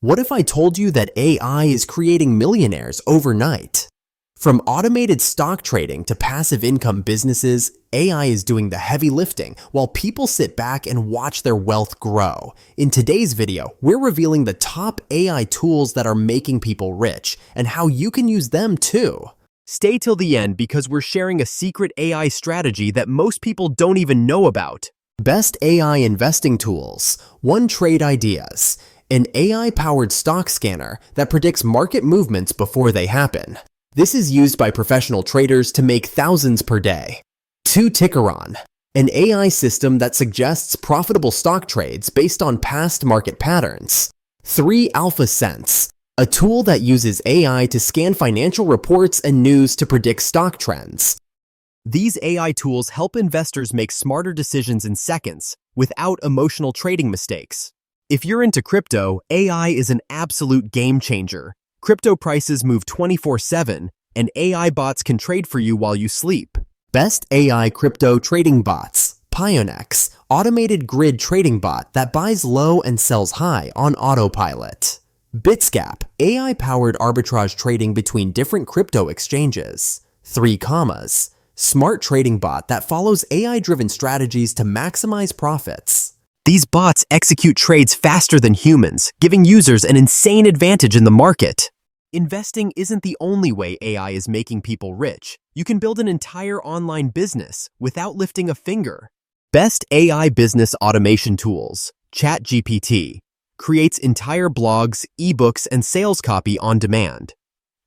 What if I told you that AI is creating millionaires overnight? From automated stock trading to passive income businesses, AI is doing the heavy lifting while people sit back and watch their wealth grow. In today's video, we're revealing the top AI tools that are making people rich and how you can use them too. Stay till the end because we're sharing a secret AI strategy that most people don't even know about. Best AI investing tools, One Trade Ideas, an AI-powered stock scanner that predicts market movements before they happen. This is used by professional traders to make thousands per day. 2 Tickeron, an AI system that suggests profitable stock trades based on past market patterns. 3 Alpha Sense, a tool that uses AI to scan financial reports and news to predict stock trends. These AI tools help investors make smarter decisions in seconds without emotional trading mistakes. If you're into crypto, AI is an absolute game changer. Crypto prices move 24/7, and AI bots can trade for you while you sleep. Best AI crypto trading bots, Pionex, automated grid trading bot that buys low and sells high on autopilot. Bitsgap, AI-powered arbitrage trading between different crypto exchanges. 3 Commas, smart trading bot that follows AI-driven strategies to maximize profits. These bots execute trades faster than humans, giving users an insane advantage in the market. Investing isn't the only way AI is making people rich. You can build an entire online business without lifting a finger. Best AI business automation tools, ChatGPT, creates entire blogs, ebooks, and sales copy on demand.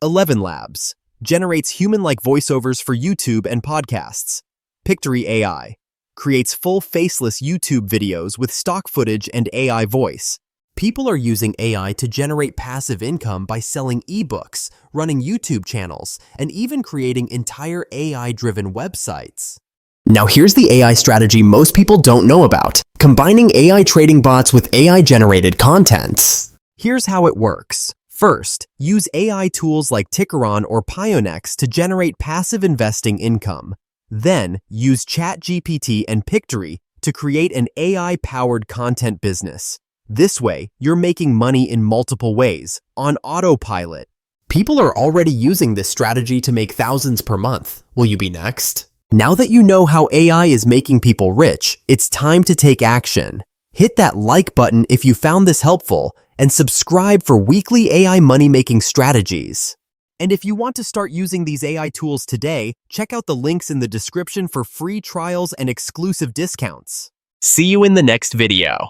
11 Labs, generates human-like voiceovers for YouTube and podcasts. Pictory AI, creates full faceless YouTube videos with stock footage and AI voice. People are using AI to generate passive income by selling ebooks, running YouTube channels, and even creating entire AI-driven websites. Now here's the AI strategy most people don't know about, combining AI trading bots with AI-generated content. Here's how it works. First, use AI tools like Tickeron or Pionex to generate passive investing income. Then, use ChatGPT and Pictory to create an AI-powered content business. This way, you're making money in multiple ways, on autopilot. People are already using this strategy to make thousands per month. Will you be next? Now that you know how AI is making people rich, it's time to take action. Hit that like button if you found this helpful, and subscribe for weekly AI money-making strategies. And if you want to start using these AI tools today, check out the links in the description for free trials and exclusive discounts. See you in the next video.